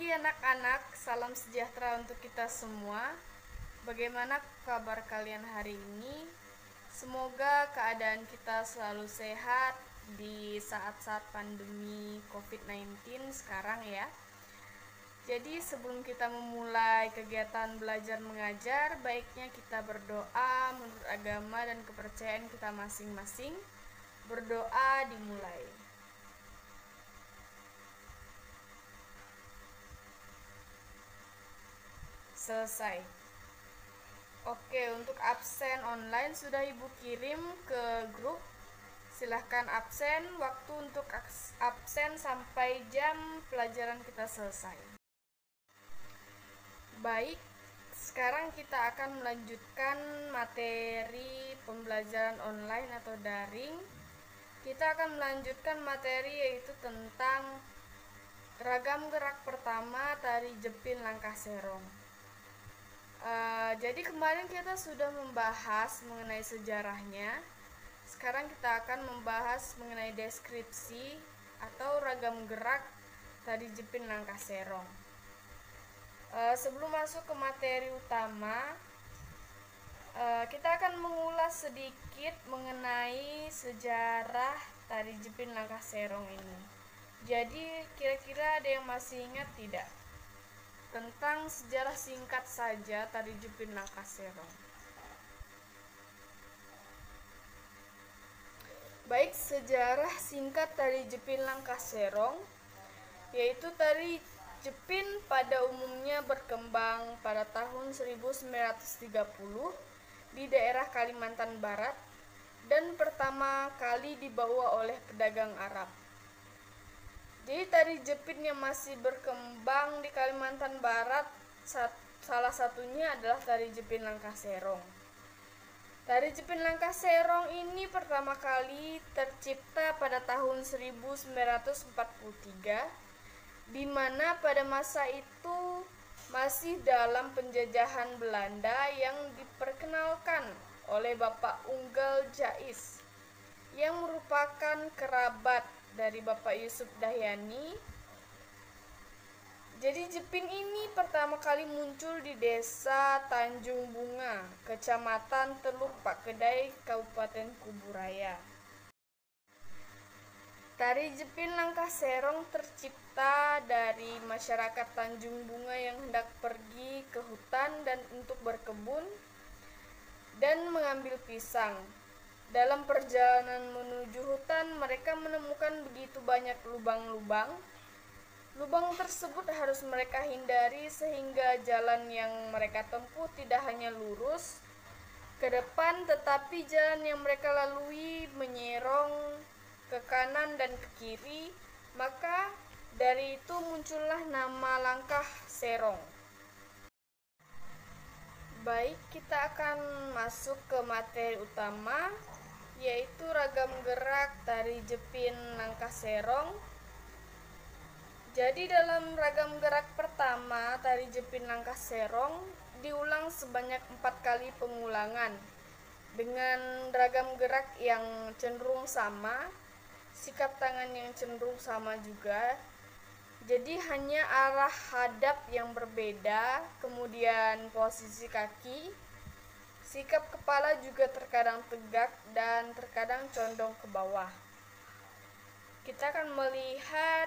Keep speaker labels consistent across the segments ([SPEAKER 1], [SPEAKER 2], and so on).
[SPEAKER 1] pagi anak-anak, salam sejahtera untuk kita semua. Bagaimana kabar kalian hari ini? Semoga keadaan kita selalu sehat di saat-saat pandemi COVID-19 sekarang ya. Jadi sebelum kita memulai kegiatan belajar mengajar, baiknya kita berdoa menurut agama dan kepercayaan kita masing-masing. Berdoa dimulai. Selesai. Oke, untuk absen online sudah Ibu kirim ke grup. Silahkan absen, waktu untuk absen sampai jam pelajaran kita selesai. Baik, sekarang kita akan melanjutkan materi pembelajaran online atau daring. Kita akan melanjutkan materi yaitu tentang ragam gerak pertama tari jepin langkah serong. Jadi kemarin kita sudah membahas mengenai sejarahnya. Sekarang kita akan membahas mengenai deskripsi atau ragam gerak tari jepin langkah serong. Sebelum masuk ke materi utama, kita akan mengulas sedikit mengenai sejarah tari jepin langkah serong ini. Jadi kira-kira ada yang masih ingat tidak? Tentang sejarah singkat saja tari jepin langkah serong. Baik, sejarah singkat tari jepin langkah serong yaitu tari jepin pada umumnya berkembang pada tahun 1930 di daerah Kalimantan Barat dan pertama kali dibawa oleh pedagang Arab. Jadi tari jepin yang masih berkembang di Kalimantan Barat salah satunya adalah tari jepin langkah serong. Tari jepin langkah serong ini pertama kali tercipta pada tahun 1943, di mana pada masa itu masih dalam penjajahan Belanda yang diperkenalkan oleh Bapak Unggal Jais yang merupakan kerabat dari Bapak Yusuf Dahyani. Jadi jepin ini pertama kali muncul di desa Tanjung Bunga, Kecamatan Teluk Pakedai, Kabupaten Kuburaya. Tari jepin langkah serong tercipta dari masyarakat Tanjung Bunga yang hendak pergi ke hutan dan untuk berkebun dan mengambil pisang. Dalam perjalanan menuju hutan, mereka menemukan begitu banyak lubang-lubang. Lubang tersebut harus mereka hindari sehingga jalan yang mereka tempuh tidak hanya lurus ke depan, tetapi jalan yang mereka lalui menyerong ke kanan dan ke kiri. Maka dari itu muncullah nama langkah serong. Baik, kita akan masuk ke materi utama, yaitu ragam gerak tari jepin langkah serong. Jadi dalam ragam gerak pertama tari jepin langkah serong diulang sebanyak 4 kali pengulangan dengan ragam gerak yang cenderung sama, sikap tangan yang cenderung sama juga. Jadi hanya arah hadap yang berbeda, kemudian posisi kaki, sikap kepala juga terkadang tegak dan terkadang condong ke bawah. Kita akan melihat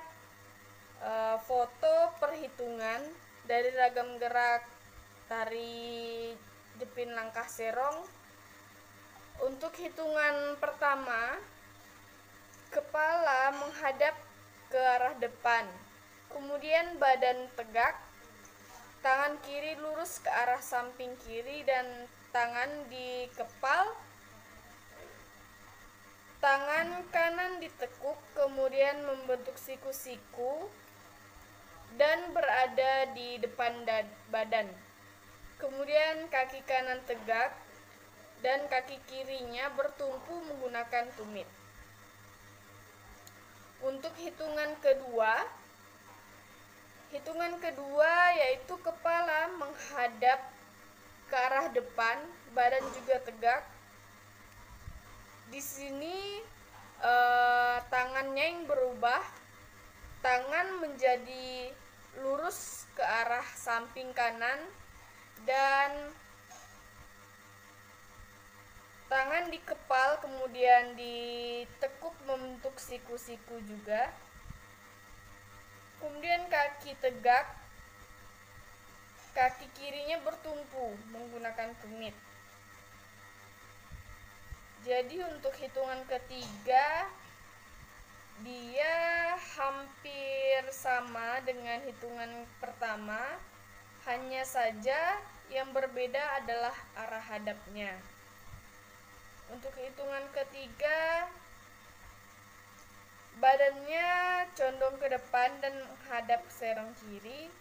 [SPEAKER 1] foto perhitungan dari ragam gerak tari jepin langkah serong. Untuk hitungan pertama, kepala menghadap ke arah depan, kemudian badan tegak, tangan kiri lurus ke arah samping kiri dan tangan dikepal, tangan kanan ditekuk kemudian membentuk siku-siku dan berada di depan badan. Kemudian kaki kanan tegak dan kaki kirinya bertumpu menggunakan tumit. Untuk hitungan kedua yaitu kepala menghadap ke arah depan, badan juga tegak. Di sini tangannya yang berubah, tangan menjadi lurus ke arah samping kanan dan tangan dikepal, kemudian ditekuk membentuk siku-siku juga. Kemudian kaki tegak, kaki kirinya bertumpu menggunakan tumit. Jadi untuk hitungan ketiga dia hampir sama dengan hitungan pertama, hanya saja yang berbeda adalah arah hadapnya. Untuk hitungan ketiga, badannya condong ke depan dan menghadap serong kiri,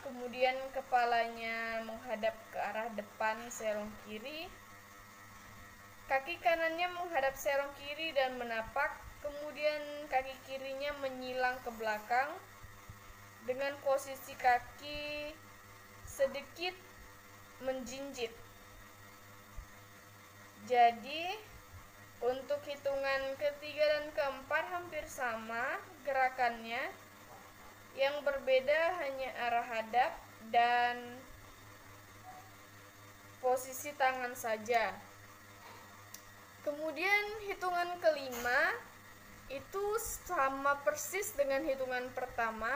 [SPEAKER 1] kemudian kepalanya menghadap ke arah depan serong kiri, kaki kanannya menghadap serong kiri dan menapak, kemudian kaki kirinya menyilang ke belakang dengan posisi kaki sedikit menjinjit. Jadi untuk hitungan ketiga dan keempat hampir sama gerakannya, yang berbeda hanya arah hadap dan posisi tangan saja. Kemudian hitungan kelima itu sama persis dengan hitungan pertama.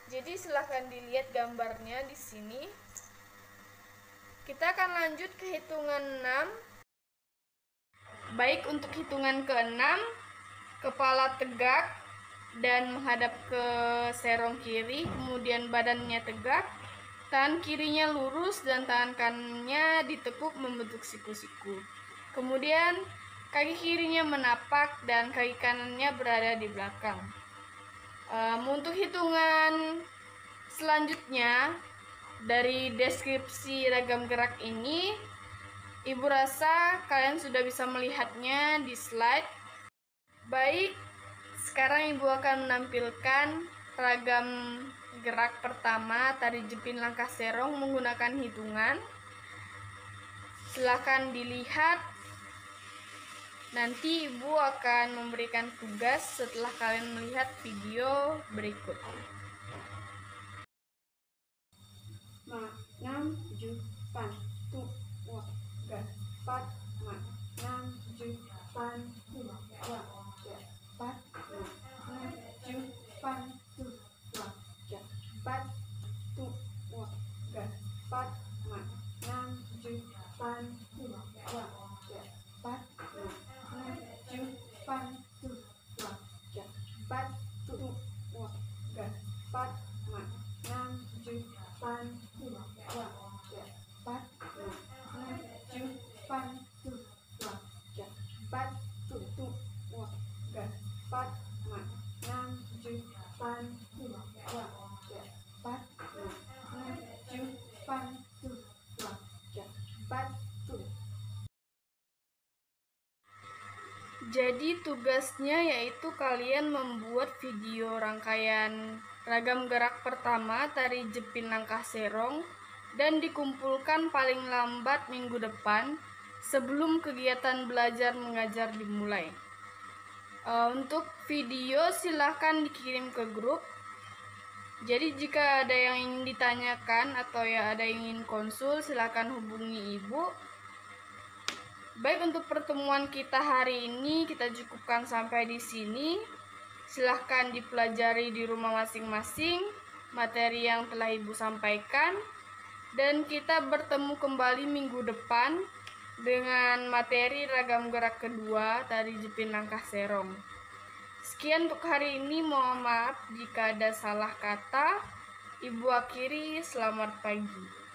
[SPEAKER 1] Jadi silahkan dilihat gambarnya di sini. Kita akan lanjut ke hitungan 6. Baik, untuk hitungan ke-6, kepala tegak dan menghadap ke serong kiri, kemudian badannya tegak, tangan kirinya lurus dan tangan kanannya ditekuk membentuk siku-siku. Kemudian kaki kirinya menapak dan kaki kanannya berada di belakang. Untuk hitungan selanjutnya dari deskripsi ragam gerak ini, Ibu rasa kalian sudah bisa melihatnya di slide. Baik, sekarang Ibu akan menampilkan ragam gerak pertama tari jepin langkah serong menggunakan hitungan. Silakan dilihat. Nanti Ibu akan memberikan tugas setelah kalian melihat video berikut.
[SPEAKER 2] 6, 7, 8, 4, 6, 7, 8, 2, 4, 6, 7, 8, 2, 4, 4, 6, 7, 8, 2, 4, 6, 7, 8, 2, 4, 4, 6, 7, 8, 2, 4, 6, 7, 8, 2, 4, 4, 6, 7, 8, 2, 4, 6, 7, 8, 2, 4.
[SPEAKER 1] Jadi tugasnya yaitu kalian membuat video rangkaian ragam gerak pertama tari jepin langkah serong dan dikumpulkan paling lambat minggu depan sebelum kegiatan belajar mengajar dimulai. Untuk video silahkan dikirim ke grup. Jadi jika ada yang ingin ditanyakan atau ya ada yang ingin konsul, silahkan hubungi Ibu. Baik, untuk pertemuan kita hari ini kita cukupkan sampai di sini. Silahkan dipelajari di rumah masing-masing materi yang telah Ibu sampaikan. Dan kita bertemu kembali minggu depan dengan materi ragam gerak kedua tari jepin langkah serong. Sekian untuk hari ini, mohon maaf jika ada salah kata. Ibu akhiri, selamat pagi.